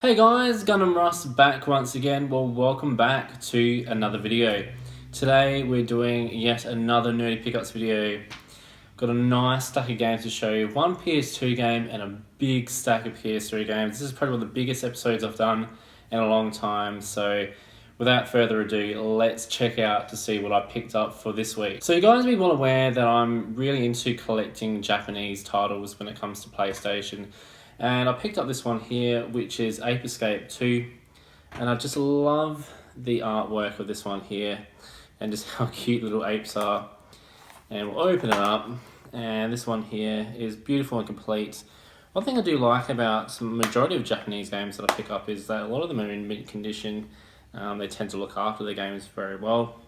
Hey guys, Gundam Russ back once again. Well, welcome back to another video. Today we're doing yet another Nerdy Pickups video. Got a nice stack of games to show you. One PS2 game and a big stack of PS3 games. This is probably one of the biggest episodes I've done in a long time. So without further ado, let's check out to see what I picked up for this week. So you guys be well aware that I'm really into collecting Japanese titles when it comes to PlayStation. And I picked up this one here, which is Ape Escape 2. And I just love the artwork of this one here and just how cute little apes are. And we'll open it up. And this one here is beautiful and complete. One thing I do like about the majority of Japanese games that I pick up is that a lot of them are in mint condition. They tend to look after the games very well.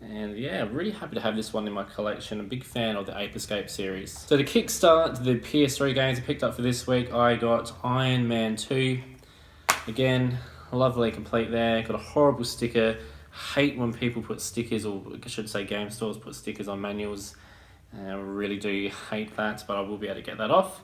And yeah, really happy to have this one in my collection. A big fan of the Ape Escape series. So to kickstart the PS3 games I picked up for this week, I got Iron Man 2. Again, lovely complete there. Got a horrible sticker. Hate when people put stickers, or I should say game stores put stickers on manuals. I really do hate that, but I will be able to get that off.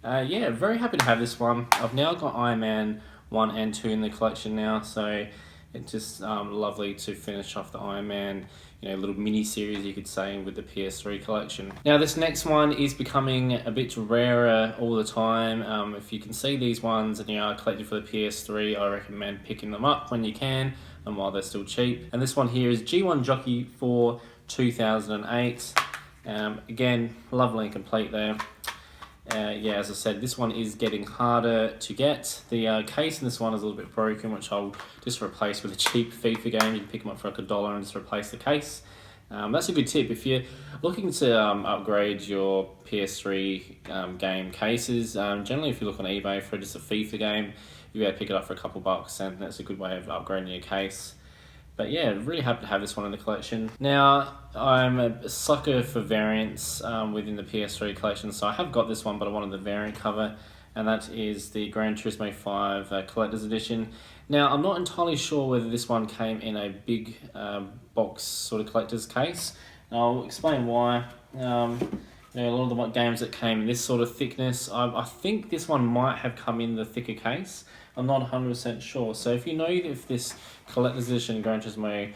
Yeah, very happy to have this one. I've now got Iron Man 1 and 2 in the collection now, so it's just lovely to finish off the Iron Man, little mini series you could say with the PS3 collection. Now this next one is becoming a bit rarer all the time. If you can see these ones and you are collecting for the PS3, I recommend picking them up when you can and while they're still cheap. And this one here is G1 Jockey 4 2008. Again, lovely and complete there. Yeah, as I said, this one is getting harder to get. The case in this one is a little bit broken, which I'll just replace with a cheap FIFA game. You can pick them up for like $1 and just replace the case. That's a good tip. If you're looking to upgrade your PS3 game cases, generally if you look on eBay for just a FIFA game, you'll be able to pick it up for a couple bucks, and that's a good way of upgrading your case. But yeah, really happy to have this one in the collection. Now, I'm a sucker for variants within the PS3 collection, so I have got this one, but I wanted the variant cover, and that is the Gran Turismo 5 Collector's Edition. Now, I'm not entirely sure whether this one came in a big box sort of collector's case. I'll explain why. A lot of the games that came in this sort of thickness, I think this one might have come in the thicker case. I'm not 100% sure. So if you know if this collector's edition Gran Turismo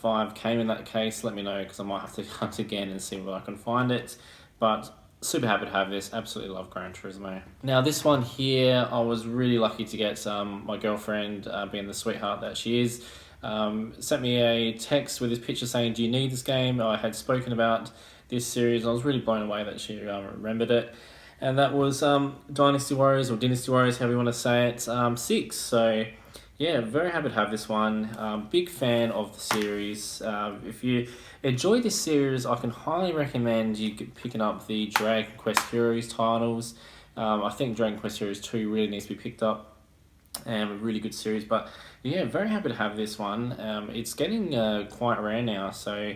5 came in that case, let me know, because I might have to hunt again and see where I can find it. But super happy to have this. Absolutely love Gran Turismo. Now this one here, I was really lucky to get my girlfriend, being the sweetheart that she is, sent me a text with this picture saying, "Do you need this game?" I had spoken about this series. I was really blown away that she remembered it. And that was Dynasty Warriors, or Dynasty Warriors, however you want to say it, 6. So yeah, very happy to have this one. Big fan of the series. If you enjoy this series, I can highly recommend you picking up the Dragon Quest Heroes titles. I think Dragon Quest Heroes 2 really needs to be picked up. A really good series. But yeah, very happy to have this one. It's getting quite rare now, so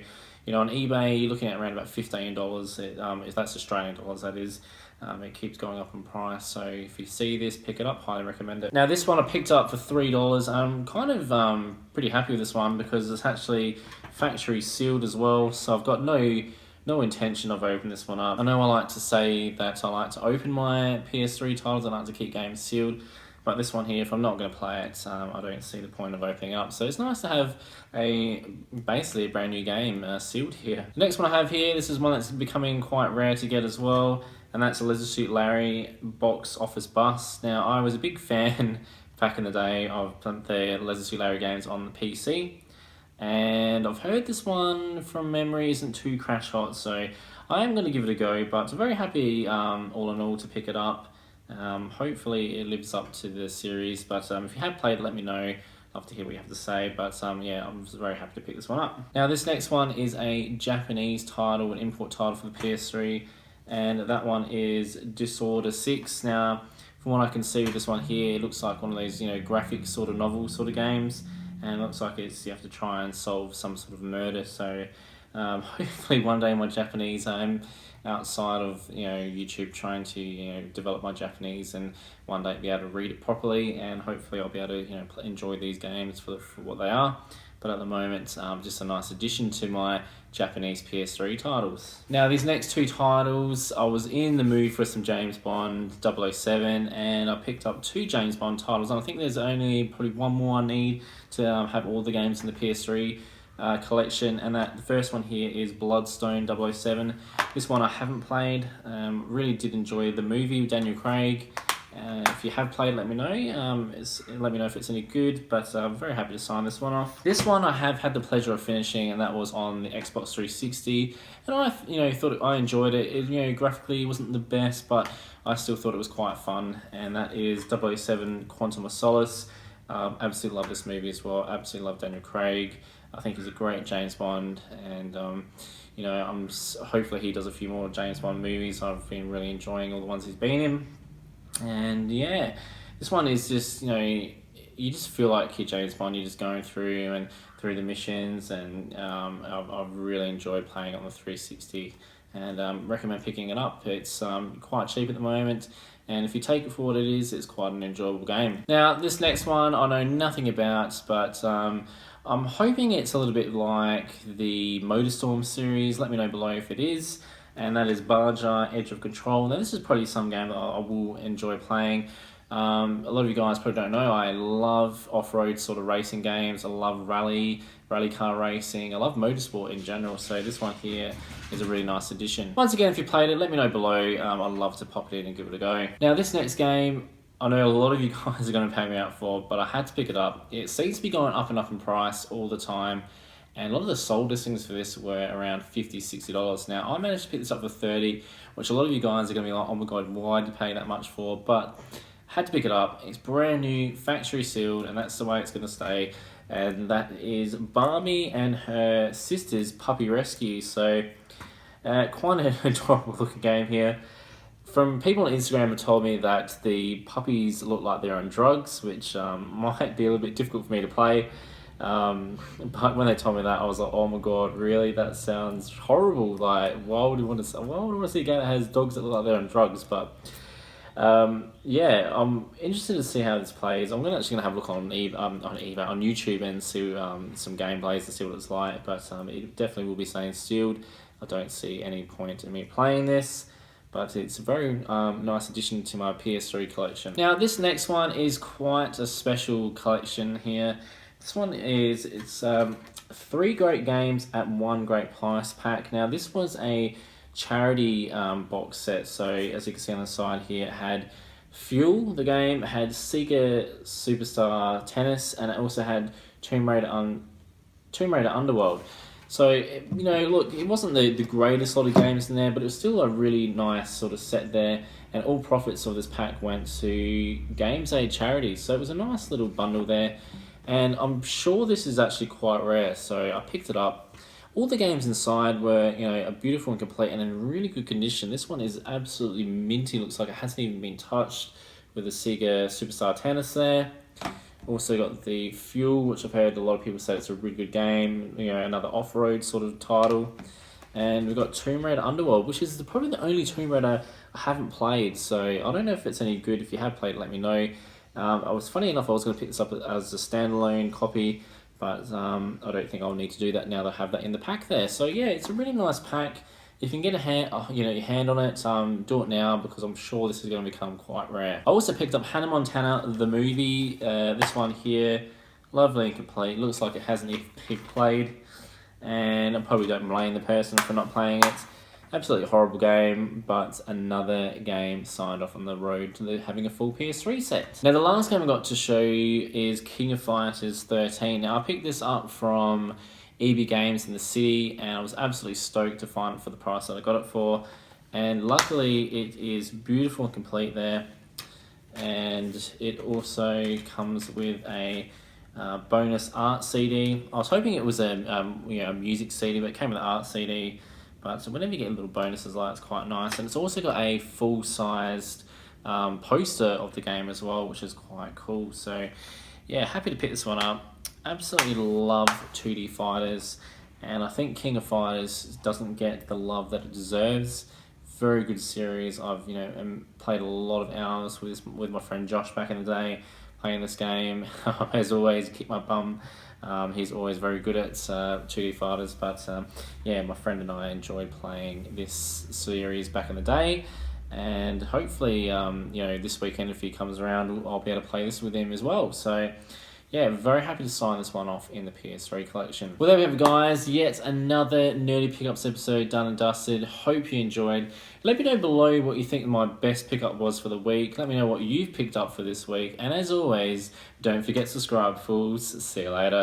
on eBay, you're looking at around about $15. If that's Australian dollars, that is. It keeps going up in price, so if you see this, pick it up. Highly recommend it. Now, this one I picked up for $3. I'm kind of pretty happy with this one because it's actually factory sealed as well. So I've got no intention of opening this one up. I know I like to say that I like to open my PS3 titles. I like to keep games sealed. But this one here, if I'm not going to play it, I don't see the point of opening up. So it's nice to have basically a brand new game sealed here. The next one I have here, this is one that's becoming quite rare to get as well, and that's a Leisure Suit Larry box office bus. Now, I was a big fan back in the day of the Leisure Suit Larry games on the PC, and I've heard this one from memory isn't too crash hot, so I am going to give it a go, but I'm very happy all in all to pick it up. Hopefully it lives up to the series, but if you have played it, let me know. Love to hear what you have to say, but yeah, I'm very happy to pick this one up. Now this next one is a Japanese title, an import title for the PS3, and that one is Disorder 6. Now, from what I can see with this one here, it looks like one of those graphic sort of novel sort of games, and it looks like you have to try and solve some sort of murder. So hopefully one day my Japanese, outside of YouTube, trying to develop my Japanese, and one day be able to read it properly, and hopefully I'll be able to enjoy these games for what they are. but at the moment, just a nice addition to my Japanese PS3 titles. Now, these next two titles, I was in the mood for some James Bond 007, and I picked up two James Bond titles, and I think there's only probably one more I need to have all the games in the PS3 collection, and the first one here is Bloodstone 007. This one I haven't played. Really did enjoy the movie with Daniel Craig. If you have played, let me know. Let me know if it's any good, but I'm very happy to sign this one off. This one I have had the pleasure of finishing, and that was on the Xbox 360, and I thought I enjoyed it. Graphically wasn't the best, but I still thought it was quite fun, and that is 007 Quantum of Solace. Absolutely love this movie as well. Absolutely love Daniel Craig. I think he's a great James Bond, and hopefully he does a few more James Bond movies. I've been really enjoying all the ones he's been in. And yeah, this one is just, you just feel like you're James Bond. You're just going through the missions, and I've really enjoyed playing it on the 360, and recommend picking it up. It's quite cheap at the moment, and if you take it for what it is, it's quite an enjoyable game. Now, this next one I know nothing about, but I'm hoping it's a little bit like the MotorStorm series. Let me know below if it is. And that is Barja Edge of Control. Now, this is probably some game that I will enjoy playing. A lot of you guys probably don't know, I love off-road sort of racing games. I love rally car racing. I love motorsport in general, so this one here is a really nice addition. Once again, if you played it, let me know below. I'd love to pop it in and give it a go. Now, this next game, I know a lot of you guys are going to pay me out for, but I had to pick it up. It seems to be going up and up in price all the time. And a lot of the sold listings for this were around $50, $60. Now, I managed to pick this up for $30, which a lot of you guys are going to be like, oh my god, why did you pay that much for? But had to pick it up. It's brand new, factory sealed, and that's the way it's going to stay. And that is Barbie and her sister's Puppy Rescue. So, quite an adorable looking game here. From people on Instagram have told me that the puppies look like they're on drugs, which might be a little bit difficult for me to play. But when they told me that, I was like, oh my god, really? That sounds horrible. Like, why would you want to see a game that has dogs that look like they're on drugs? But yeah, I'm interested to see how this plays. I'm actually gonna have a look on YouTube and see some gameplays and see what it's like. But it definitely will be staying sealed. I don't see any point in me playing this, but it's a very nice addition to my PS3 collection. Now, this next one is quite a special collection here. This one it's 3 great games at 1 great price pack. Now, this was a charity box set, so as you can see on the side here, it had Fuel, the game, it had Sega Superstar Tennis, and it also had Tomb Raider Underworld. So, look, it wasn't the greatest lot of games in there, but it was still a really nice sort of set there, and all profits of this pack went to Games Aid charities, so it was a nice little bundle there. And I'm sure this is actually quite rare, so I picked it up. All the games inside were, are beautiful and complete and in really good condition. This one is absolutely minty. Looks like it hasn't even been touched, with the Sega Superstar Tennis there. Also got the Fuel, which I've heard a lot of people say it's a really good game. Another off-road sort of title. And we've got Tomb Raider Underworld, which is probably the only Tomb Raider I haven't played. So I don't know if it's any good. If you have played it, let me know. Funny enough, I was going to pick this up as a standalone copy, but I don't think I'll need to do that now that I have that in the pack there. So yeah, it's a really nice pack. If you can get your hand on it, do it now, because I'm sure this is going to become quite rare. I also picked up Hannah Montana, the movie. This one here, lovely and complete. Looks like it hasn't even been played, and I probably don't blame the person for not playing it. Absolutely horrible game, but another game signed off on the road to having a full PS3 set. Now, the last game I got to show you is King of Fighters 13. Now, I picked this up from EB Games in the city, and I was absolutely stoked to find it for the price that I got it for. And luckily, it is beautiful and complete there. And it also comes with a bonus art CD. I was hoping it was a music CD, but it came with an art CD. But so whenever you get little bonuses like that, it's quite nice. And it's also got a full-sized poster of the game as well, which is quite cool. So yeah, happy to pick this one up. Absolutely love 2D fighters, and I think King of Fighters doesn't get the love that it deserves. Very good series. I've played a lot of hours with my friend Josh back in the day. playing this game. As always, kick my bum. He's always very good at 2D fighters, but yeah, my friend and I enjoyed playing this series back in the day, and hopefully this weekend, if he comes around, I'll be able to play this with him as well. So yeah, very happy to sign this one off in the PS3 collection. Well, there we have it, guys. Yet another Nerdy Pickups episode done and dusted. Hope you enjoyed. Let me know below what you think my best pickup was for the week. Let me know what you've picked up for this week. And as always, don't forget to subscribe, fools. See you later.